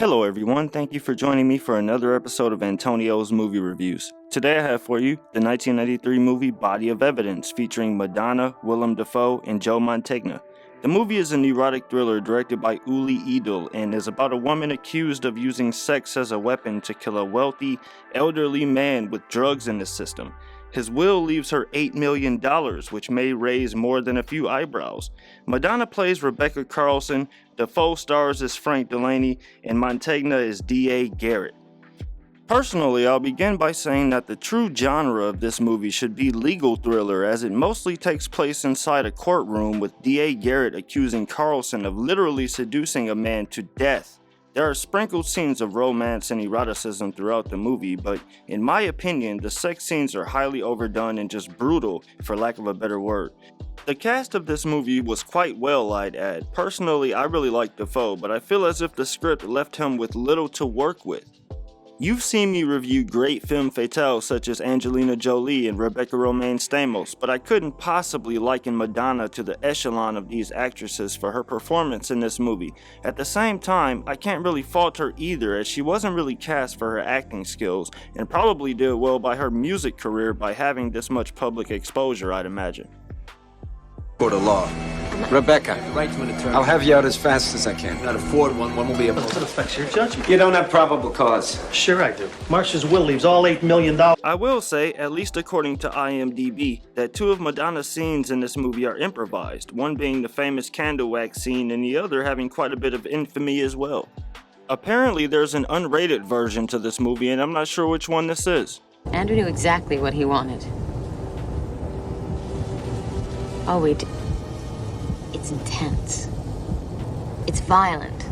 Hello everyone, thank you for joining me for another episode of Antonio's Movie Reviews. Today I have for you the 1993 movie Body of Evidence featuring Madonna, Willem Dafoe, and Joe Mantegna. The movie is an erotic thriller directed by Uli Edel and is about a woman accused of using sex as a weapon to kill a wealthy, elderly man with drugs in his system. His will leaves her $8 million, which may raise more than a few eyebrows. Madonna plays Rebecca Carlson, Dafoe stars as Frank Dulaney, and Mantegna is D.A. Garrett. Personally, I'll begin by saying that the true genre of this movie should be legal thriller, as it mostly takes place inside a courtroom with D.A. Garrett accusing Carlson of literally seducing a man to death. There are sprinkled scenes of romance and eroticism throughout the movie, but in my opinion, the sex scenes are highly overdone and just brutal, for lack of a better word. The cast of this movie was quite well, I'd add. Personally, I really liked Dafoe, but I feel as if the script left him with little to work with. You've seen me review great femme fatales such as Angelina Jolie and Rebecca Stamos, but I couldn't possibly liken Madonna to the echelon of these actresses for her performance in this movie. At the same time, I can't really fault her either, as she wasn't really cast for her acting skills, and probably did well by her music career by having this much public exposure, I'd imagine. Court of law. Rebecca, Right to an attorney. I'll have you out as fast as I can. Cannot afford one. One will be able What to. affects your judgment? You don't have probable cause. Sure I do. Marcia's will leaves all $8 million. I will say, at least according to IMDb, that two of Madonna's scenes in this movie are improvised, one being the famous candle wax scene and the other having quite a bit of infamy as well. Apparently there's an unrated version to this movie and I'm not sure which one this is. Andrew knew exactly what he wanted. Oh, we do. It's intense. It's violent.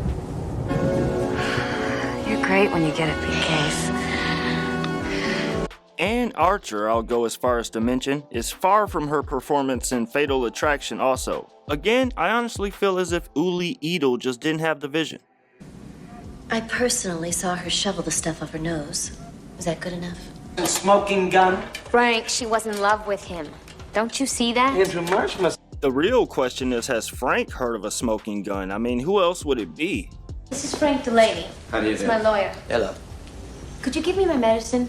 You're great when you get a big case. Anne Archer, I'll go as far as to mention, is far from her performance in Fatal Attraction also. Again, I honestly feel as if Uli Edel just didn't have the vision. I personally saw her shovel the stuff up her nose. Was that good enough? Smoking gun? Frank, she was in love with him. Don't you see that? Andrew Marsh must... The real question is, has Frank heard of a smoking gun? I mean, who else would it be? This is Frank Dulaney. How do you He's do? my lawyer. Hello. Could you give me my medicine?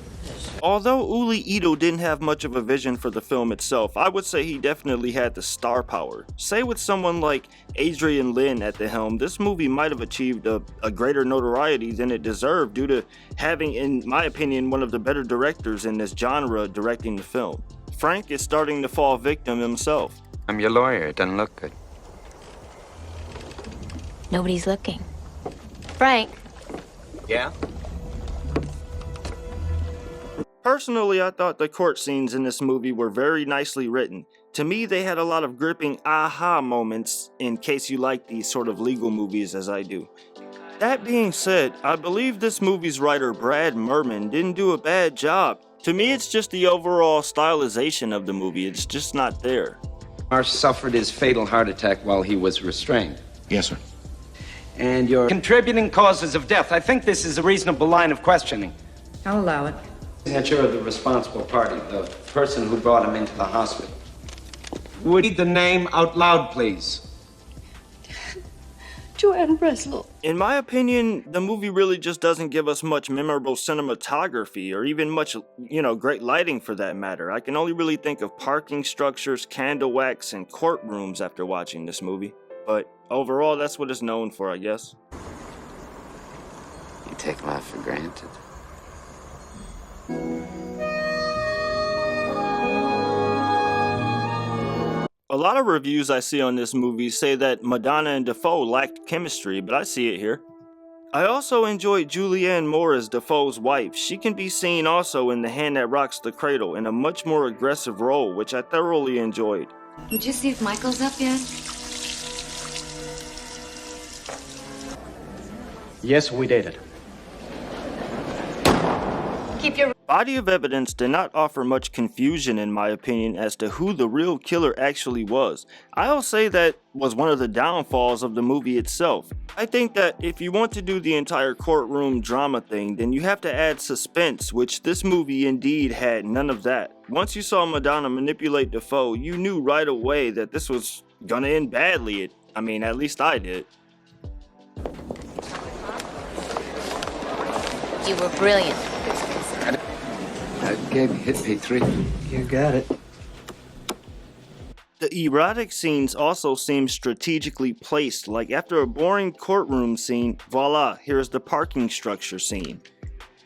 Although Uli Edel didn't have much of a vision for the film itself, I would say he definitely had the star power. Say with someone like Adrian Lyne at the helm, this movie might have achieved a greater notoriety than it deserved due to having, in my opinion, one of the better directors in this genre directing the film. Frank is starting to fall victim himself. I'm your lawyer. It doesn't look good. Nobody's looking. Frank. Yeah? Personally, I thought the court scenes in this movie were very nicely written. To me, they had a lot of gripping aha moments, in case you like these sort of legal movies as I do. That being said, I believe this movie's writer Brad Merman didn't do a bad job. To me, it's just the overall stylization of the movie, it's just not there. Marsh suffered his fatal heart attack while he was restrained. Yes, sir. And your contributing causes of death. I think this is a reasonable line of questioning. I'll allow it. Signature of the responsible party, the person who brought him into the hospital. Would read the name out loud, please. Joanne Breslin. In my opinion, the movie really just doesn't give us much memorable cinematography or even much, great lighting for that matter. I can only really think of parking structures, candle wax, and courtrooms after watching this movie. But overall, that's what it's known for, I guess. You take life for granted. A lot of reviews I see on this movie say that Madonna and Dafoe lacked chemistry, but I see it here. I also enjoyed Julianne Moore as Dafoe's wife. She can be seen also in The Hand That Rocks the Cradle in a much more aggressive role, which I thoroughly enjoyed. Would you see if Michael's up yet? Yes, we dated. Keep your... Body of Evidence did not offer much confusion in my opinion as to who the real killer actually was. I'll say that was one of the downfalls of the movie itself. I think that if you want to do the entire courtroom drama thing, then you have to add suspense, which this movie indeed had none of that. Once you saw Madonna manipulate Dafoe, you knew right away that this was gonna end badly. At least I did. You were brilliant. Gabe, hit me 3. You got it. The erotic scenes also seem strategically placed, like after a boring courtroom scene, voila, here's the parking structure scene.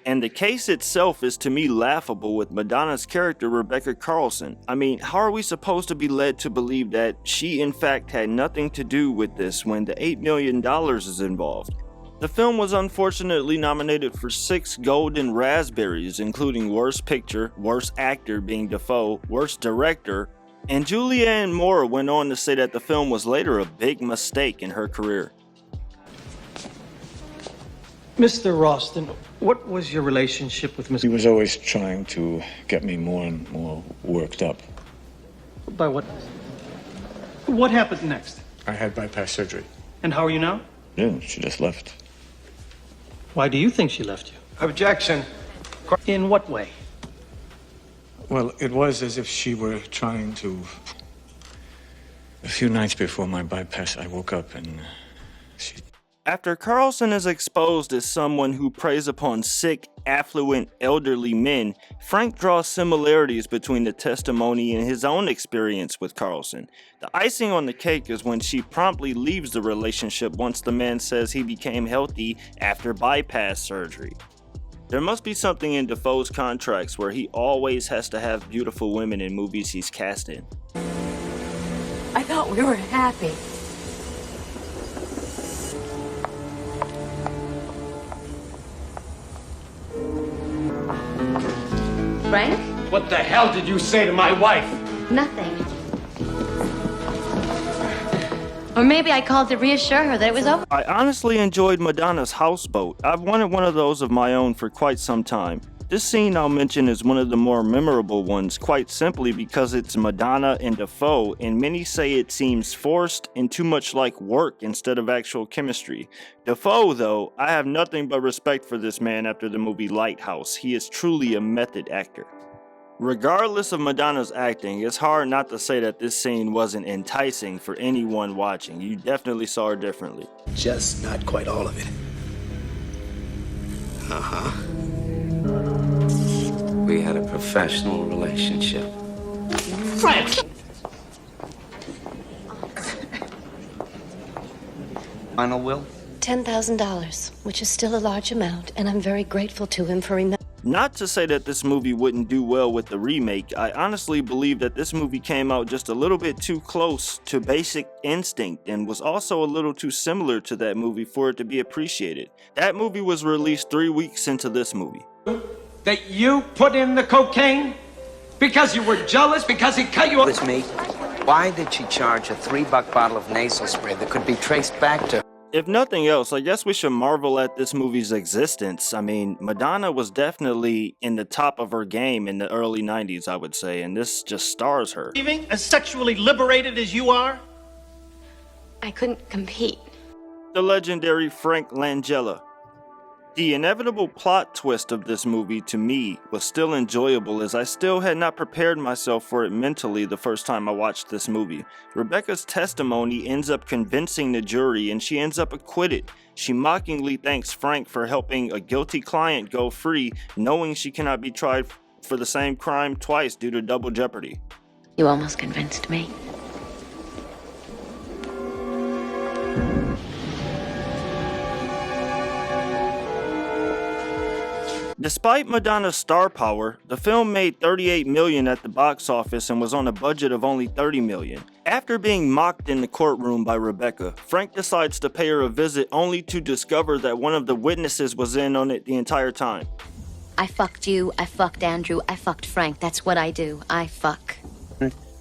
And the case itself is to me laughable with Madonna's character Rebecca Carlson. I mean, how are we supposed to be led to believe that she in fact had nothing to do with this when the $8 million is involved? The film was unfortunately nominated for 6 Golden Raspberries, including Worst Picture, Worst Actor being Dafoe, Worst Director, and Julianne Moore went on to say that the film was later a big mistake in her career. Mr. Ralston, what was your relationship with Miss... He was always trying to get me more and more worked up. By what? What happened next? I had bypass surgery. And how are you now? Yeah, she just left. Why do you think she left you? Objection. In what way? Well, it was as if she were trying to... A few nights before my bypass, I woke up and she... After Carlson is exposed as someone who preys upon sick, affluent, elderly men, Frank draws similarities between the testimony and his own experience with Carlson. The icing on the cake is when she promptly leaves the relationship once the man says he became healthy after bypass surgery. There must be something in Dafoe's contracts where he always has to have beautiful women in movies he's cast in. I thought we were happy. Frank? What the hell did you say to my wife? Nothing. Or maybe I called to reassure her that it was over. I honestly enjoyed Madonna's houseboat. I've wanted one of those of my own for quite some time. This scene I'll mention is one of the more memorable ones, quite simply because it's Madonna and Dafoe, and many say it seems forced and too much like work instead of actual chemistry. Dafoe, though, I have nothing but respect for this man after the movie Lighthouse. He is truly a method actor. Regardless of Madonna's acting, it's hard not to say that this scene wasn't enticing for anyone watching. You definitely saw her differently. Just not quite all of it. We had a professional relationship. Frank! Final will? $10,000, which is still a large amount, and I'm very grateful to him for remembering. Not to say that this movie wouldn't do well with the remake, I honestly believe that this movie came out just a little bit too close to Basic Instinct and was also a little too similar to that movie for it to be appreciated. That movie was released 3 weeks into this movie. That you put in the cocaine? Because you were jealous? Because he cut you off? With me, why did she charge a $3 bottle of nasal spray that could be traced back to... If nothing else, I guess we should marvel at this movie's existence. I mean, Madonna was definitely in the top of her game in the early 90s, I would say, and this just stars her. As sexually liberated as you are? I couldn't compete. The legendary Frank Langella. The inevitable plot twist of this movie, to me, was still enjoyable as I still had not prepared myself for it mentally the first time I watched this movie. Rebecca's testimony ends up convincing the jury and she ends up acquitted. She mockingly thanks Frank for helping a guilty client go free, knowing she cannot be tried for the same crime twice due to double jeopardy. You almost convinced me. Despite Madonna's star power, the film made $38 million at the box office and was on a budget of only $30 million. After being mocked in the courtroom by Rebecca, Frank decides to pay her a visit only to discover that one of the witnesses was in on it the entire time. I fucked you, I fucked Andrew, I fucked Frank. That's what I do. I fuck.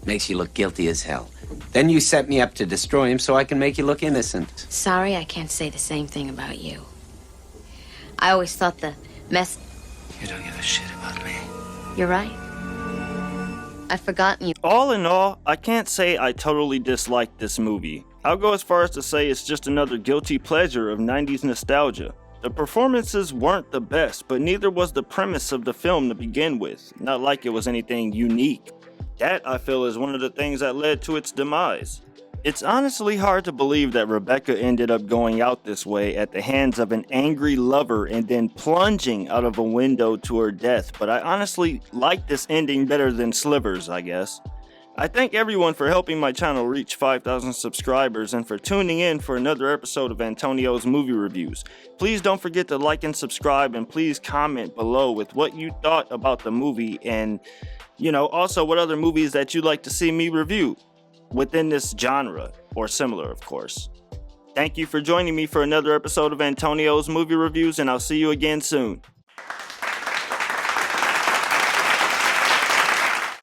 Makes you look guilty as hell. Then you set me up to destroy him so I can make you look innocent. Sorry, I can't say the same thing about you. I always thought the mess... You don't give a shit about me. You're right. I've forgotten you. All in all, I can't say I totally disliked this movie. I'll go as far as to say it's just another guilty pleasure of 90s nostalgia. The performances weren't the best, but neither was the premise of the film to begin with. Not like it was anything unique. That, I feel, is one of the things that led to its demise. It's honestly hard to believe that Rebecca ended up going out this way at the hands of an angry lover and then plunging out of a window to her death, but I honestly like this ending better than Slivers, I guess. I thank everyone for helping my channel reach 5,000 subscribers and for tuning in for another episode of Antonio's Movie Reviews. Please don't forget to like and subscribe, and please comment below with what you thought about the movie and, also what other movies that you'd like to see me review within this genre, or similar, of course. Thank you for joining me for another episode of Antonio's Movie Reviews, and I'll see you again soon.